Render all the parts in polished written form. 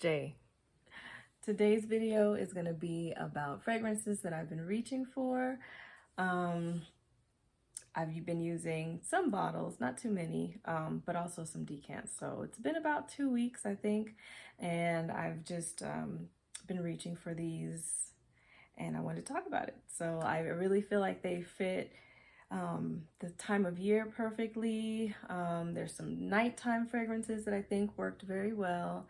J. Today's video is going to be about fragrances that I've been reaching for. I've been using some bottles, not too many, but also some decants. So it's been about 2 weeks, I think, and I've just been reaching for these, and I wanted to talk about it. So I really feel like they fit the time of year perfectly. There's some nighttime fragrances that I think worked very well.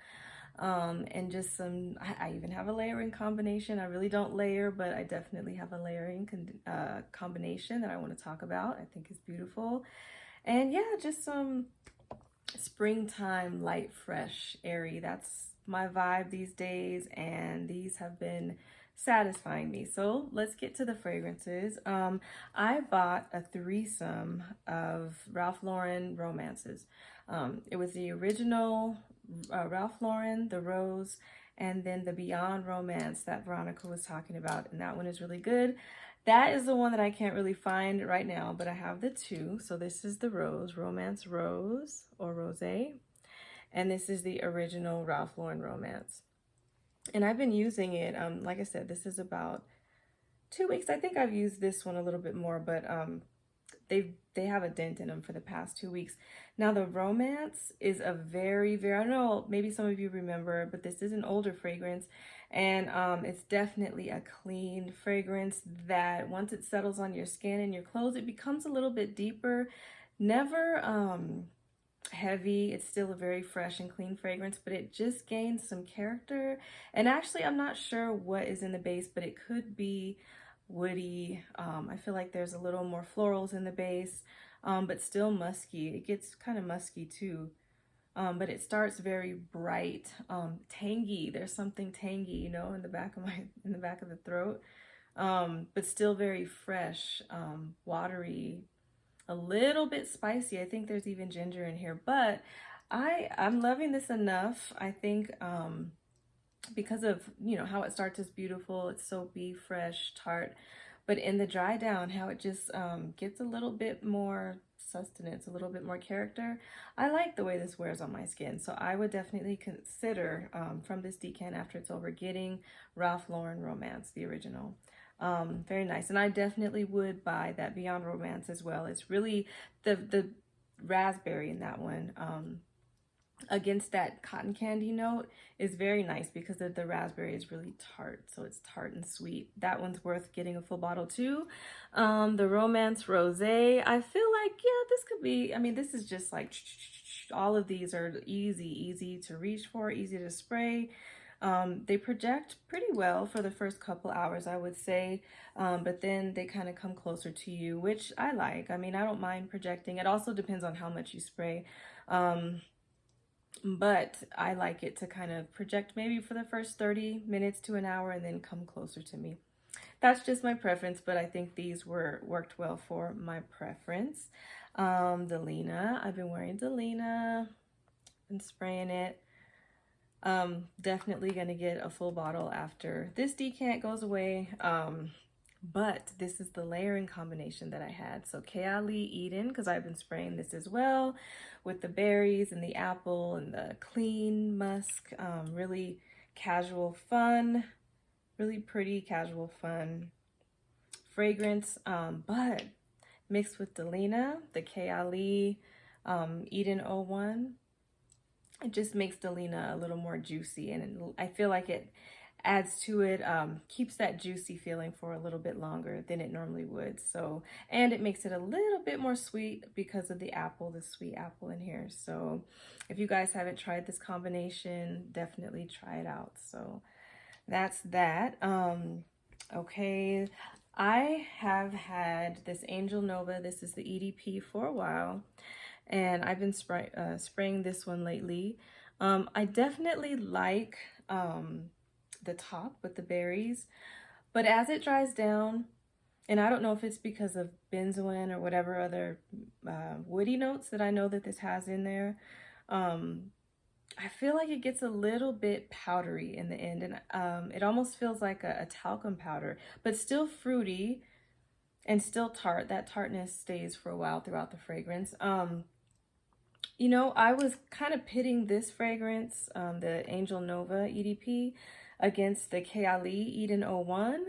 And just some, I even have a layering combination. I really don't layer, but I definitely have a layering combination that I want to talk about. I think is beautiful. And yeah, just some springtime, light, fresh, airy. That's my vibe these days, and these have been satisfying me. So let's get to the fragrances. I bought a threesome of Ralph Lauren romances. It was the original Ralph Lauren, the Rose, and then the Beyond Romance that Veronica was talking about, and that one is really good. That is the one that I can't really find right now, but I have the two. So this is the Rose, Romance Rose or Rosé, and this is the original Ralph Lauren Romance. And I've been using it, like I said, this is about 2 weeks. I think I've used this one a little bit more, but they have a dent in them for the past 2 weeks. Now the Romance is a very, I don't know, maybe some of you remember, but this is an older fragrance, and it's definitely a clean fragrance that once it settles on your skin and your clothes, it becomes a little bit deeper. Never heavy. It's still a very fresh and clean fragrance, but it just gains some character. And actually, I'm not sure what is in the base, but it could be woody. I feel like there's a little more florals in the base, but still musky. It gets kind of musky too, but it starts very bright, tangy. There's something tangy, you know, in the back of the throat, but still very fresh, watery, a little bit spicy. I think there's even ginger in here, but I'm loving this enough. I think because of, you know, how it starts is beautiful. It's soapy, fresh, tart, but in the dry down, how it just gets a little bit more sustenance, a little bit more character. I like the way this wears on my skin, so I would definitely consider from this decant after it's over getting Ralph Lauren Romance, the original. Very nice, and I definitely would buy that Beyond Romance as well. It's really the raspberry in that one against that cotton candy note is very nice because the raspberry is really tart, so it's tart and sweet. That one's worth getting a full bottle too. The Romance Rosé, I feel like, yeah, this could be, I mean, this is just like all of these are easy to reach for, easy to spray. They project pretty well for the first couple hours, I would say, but then they kind of come closer to you, which I like. I mean, I don't mind projecting. It also depends on how much you spray, but I like it to kind of project maybe for the first 30 minutes to an hour and then come closer to me. That's just my preference, but I think these worked well for my preference. Delina, I've been wearing Delina, been spraying it. Definitely gonna get a full bottle after this decant goes away. But this is the layering combination that I had. So KayAli Eden, because I've been spraying this as well with the berries and the apple and the clean musk. Really casual fun, really pretty casual fun fragrance, but mixed with Delina, the KayAli Eden 01. It just makes Delina a little more juicy, and I feel like it adds to it, keeps that juicy feeling for a little bit longer than it normally would. So, and it makes it a little bit more sweet because of the apple, the sweet apple in here. So if you guys haven't tried this combination, definitely try it out. So that's that. Okay, I have had this Angel Nova. This is the EDP for a while, and I've been spraying this one lately. I definitely like the top with the berries, but as it dries down, and I don't know if it's because of benzoin or whatever other woody notes that I know that this has in there, I feel like it gets a little bit powdery in the end, and it almost feels like a talcum powder, but still fruity and still tart. That tartness stays for a while throughout the fragrance. You know, I was kind of pitting this fragrance, the Angel Nova EDP, against the KayAli Eden 01,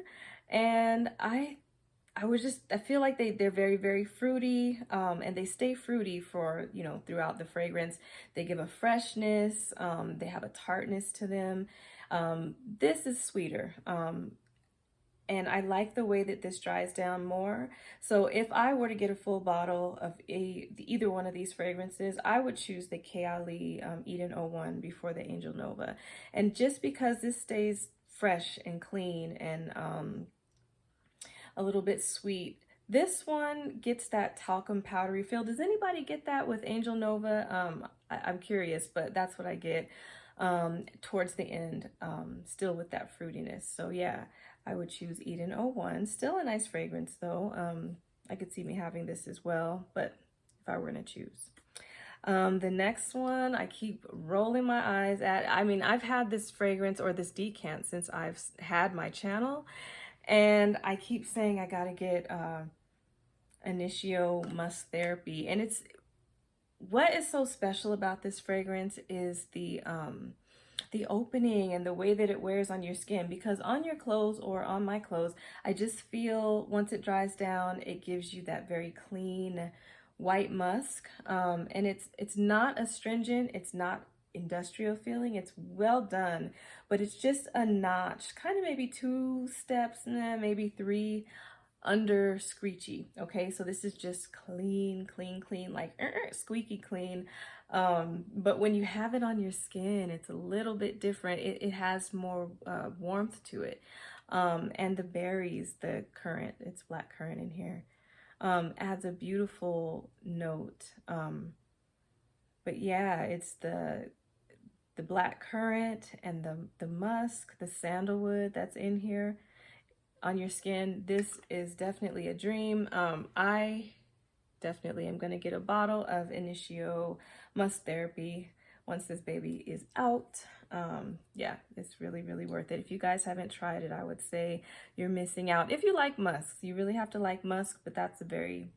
and I feel like they're very, very fruity, and they stay fruity for, you know, throughout the fragrance. They give a freshness, they have a tartness to them. This is sweeter. And I like the way that this dries down more. So if I were to get a full bottle of either one of these fragrances, I would choose the KayAli Eden 01 before the Angel Nova. And just because this stays fresh and clean and a little bit sweet, this one gets that talcum powdery feel. Does anybody get that with Angel Nova? I'm curious, but that's what I get towards the end, still with that fruitiness. So yeah, I would choose Eden 01. Still a nice fragrance though. I could see me having this as well, but if I were to choose. The next one I keep rolling my eyes at. I mean, I've had this fragrance or this decant since I've had my channel, and I keep saying I gotta get Initio Musk Therapy. And it's, what is so special about this fragrance is the opening and the way that it wears on your skin, because on your clothes or on my clothes, I just feel once it dries down, it gives you that very clean white musk. And it's not astringent, it's not industrial feeling, it's well done, but it's just a notch, kind of maybe 2 steps, maybe 3 under screechy. Okay, so this is just clean, clean, clean, like squeaky clean. But when you have it on your skin, it's a little bit different. It has more warmth to it. And the berries, the currant, it's black currant in here, adds a beautiful note. But yeah, it's the black currant and the musk, the sandalwood that's in here on your skin. This is definitely a dream. I definitely am going to get a bottle of Initio Musk Therapy once this baby is out. Yeah, it's really, really worth it. If you guys haven't tried it, I would say you're missing out. If you like musk, you really have to like musk, but that's a very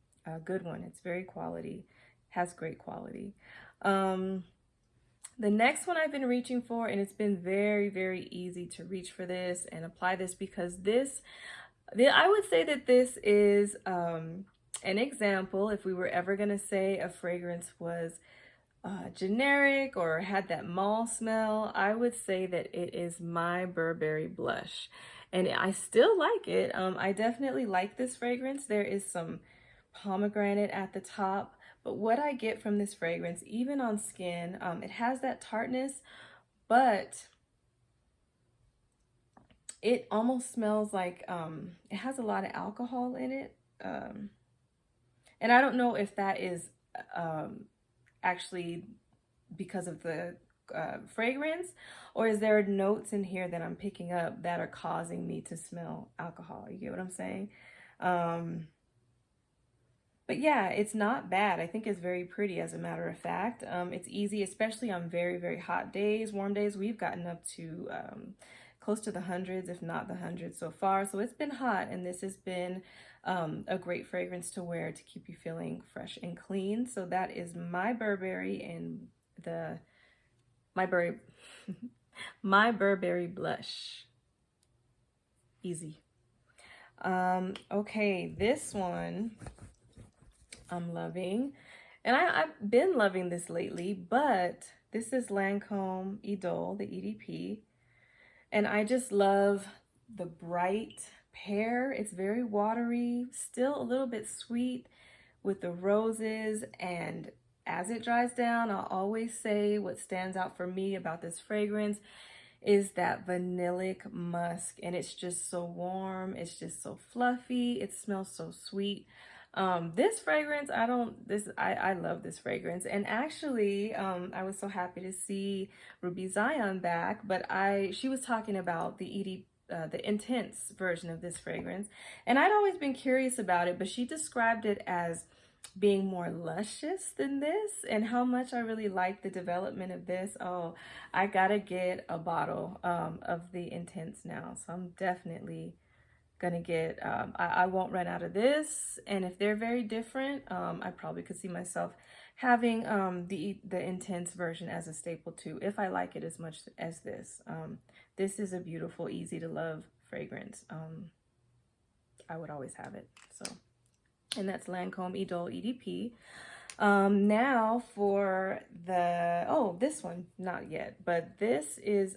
good one. It's very quality, has great quality. The next one I've been reaching for, and it's been very, very easy to reach for this and apply this, because I would say that this is an example. If we were ever going to say a fragrance was generic or had that mall smell, I would say that it is my Burberry Blush. And I still like it. I definitely like this fragrance. There is some pomegranate at the top. But what I get from this fragrance, even on skin, it has that tartness, but it almost smells like it has a lot of alcohol in it. And I don't know if that is actually because of the fragrance, or is there notes in here that I'm picking up that are causing me to smell alcohol? You get what I'm saying? But yeah, it's not bad. I think it's very pretty, as a matter of fact. It's easy, especially on very, very hot days, warm days. We've gotten up to close to the hundreds, if not the hundreds so far. So it's been hot, and this has been a great fragrance to wear to keep you feeling fresh and clean. So that is my Burberry and my Burberry Blush. Easy. Okay, this one I'm loving, and I've been loving this lately, but this is Lancôme Idôle, the EDP, and I just love the bright pear. It's very watery, still a little bit sweet with the roses, and as it dries down, I'll always say what stands out for me about this fragrance is that vanillic musk, and it's just so warm, it's just so fluffy, it smells so sweet. This fragrance, I love this fragrance. And actually, I was so happy to see Ruby Zion back, but she was talking about the intense version of this fragrance. And I'd always been curious about it, but she described it as being more luscious than this, and how much I really like the development of this. Oh, I gotta get a bottle of the intense now. So I'm definitely gonna get, I won't run out of this. And if they're very different, I probably could see myself having the intense version as a staple too, if I like it as much as this. This is a beautiful, easy to love fragrance. I would always have it. So, and that's Lancôme Idole Edp. Now for the, oh, this one, not yet, but this is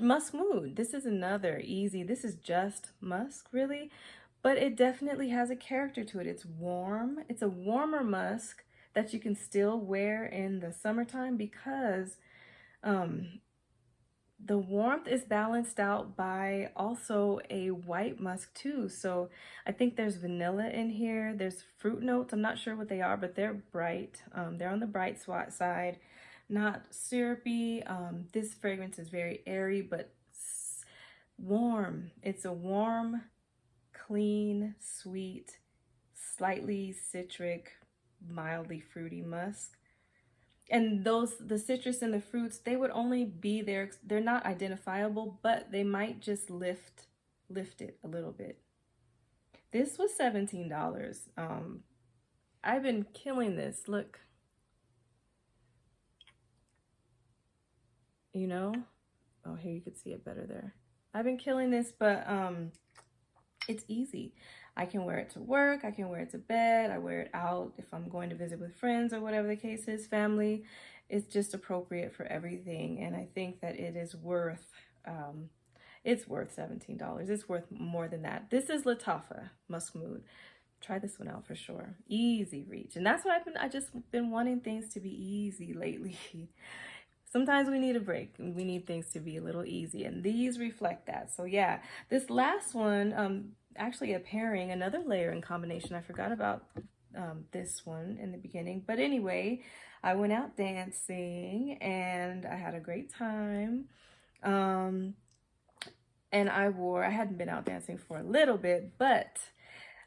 Musk Mood. This is another easy, this is just musk really, but it definitely has a character to it. It's warm. It's a warmer musk that you can still wear in the summertime because the warmth is balanced out by also a white musk too. So I think there's vanilla in here. There's fruit notes. I'm not sure what they are, but they're bright. They're on the bright side, not syrupy. This fragrance is very airy, but warm. It's a warm, clean, sweet, slightly citric, mildly fruity musk. And the citrus and the fruits, they would only be there. They're not identifiable, but they might just lift it a little bit. This was $17. I've been killing this. Look, you know, oh, here you could see it better there. I've been killing this, but it's easy. I can wear it to work, I can wear it to bed, I wear it out if I'm going to visit with friends or whatever the case is, family. It's just appropriate for everything, and I think that it is worth, it's worth $17. It's worth more than that. This is Lattafa Musk Mood. Try this one out for sure. Easy reach, and that's what I just been wanting things to be easy lately. Sometimes we need a break. We need things to be a little easy, and these reflect that. So yeah, this last one, actually a pairing, another layer and combination. I forgot about this one in the beginning. But anyway, I went out dancing and I had a great time. And I hadn't been out dancing for a little bit, but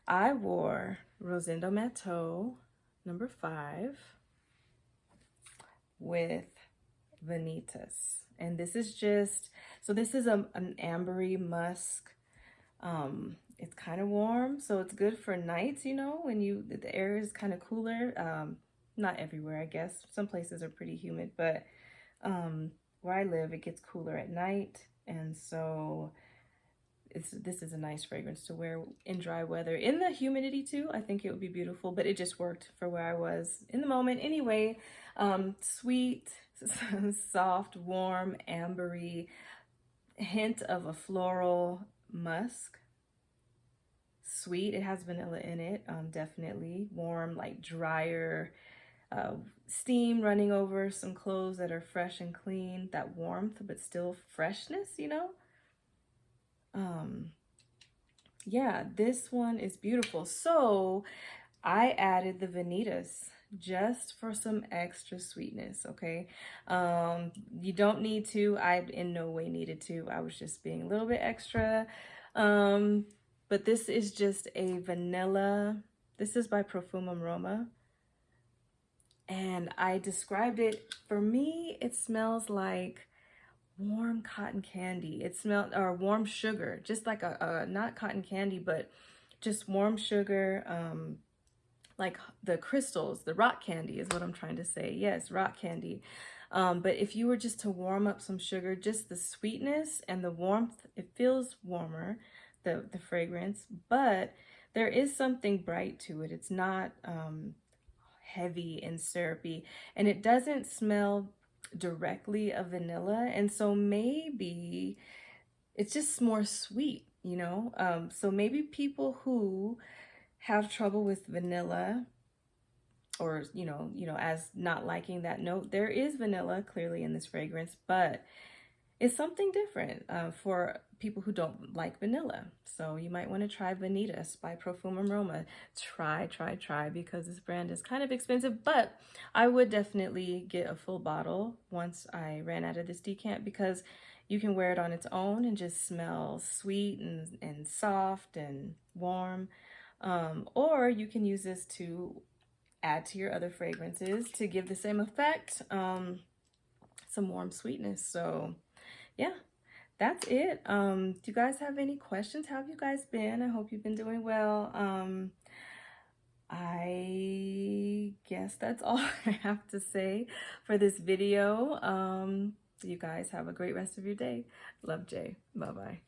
I wore Rosendo Mateu number 5 with Vanitas. And this is just, so this is an ambery musk. It's kind of warm, so it's good for nights, you know, when the air is kind of cooler. Not everywhere, I guess. Some places are pretty humid, but where I live, it gets cooler at night. And so this is a nice fragrance to wear in dry weather. In the humidity too, I think it would be beautiful, but it just worked for where I was in the moment. Anyway, sweet, soft, warm, ambery, hint of a floral musk. Sweet, it has vanilla in it, definitely. Warm, like drier, steam running over some clothes that are fresh and clean. That warmth, but still freshness, you know? Yeah, this one is beautiful. So I added the Vanitas just for some extra sweetness, okay? You don't need to. I in no way needed to. I was just being a little bit extra. But this is just a vanilla. This is by Profumum Roma. And I described it, for me, it smells like warm cotton candy. It smelled, or warm sugar, just like a not cotton candy, but just warm sugar, like the crystals, the rock candy is what I'm trying to say. Yes, rock candy. But if you were just to warm up some sugar, just the sweetness and the warmth, it feels warmer, the fragrance, but there is something bright to it. It's not heavy and syrupy, and it doesn't smell directly of vanilla, and so maybe it's just more sweet, you know? So maybe people who have trouble with vanilla, or you know, as not liking that note, there is vanilla clearly in this fragrance, but it's something different for people who don't like vanilla. So you might want to try Vanitas by Profumum Roma. Try, because this brand is kind of expensive, but I would definitely get a full bottle once I ran out of this decant, because you can wear it on its own and just smell sweet and soft and warm. Or you can use this to add to your other fragrances to give the same effect, some warm sweetness. So yeah, that's it. Do you guys have any questions? How have you guys been? I hope you've been doing well. I guess that's all I have to say for this video. You guys have a great rest of your day. Love, Jay. Bye-bye.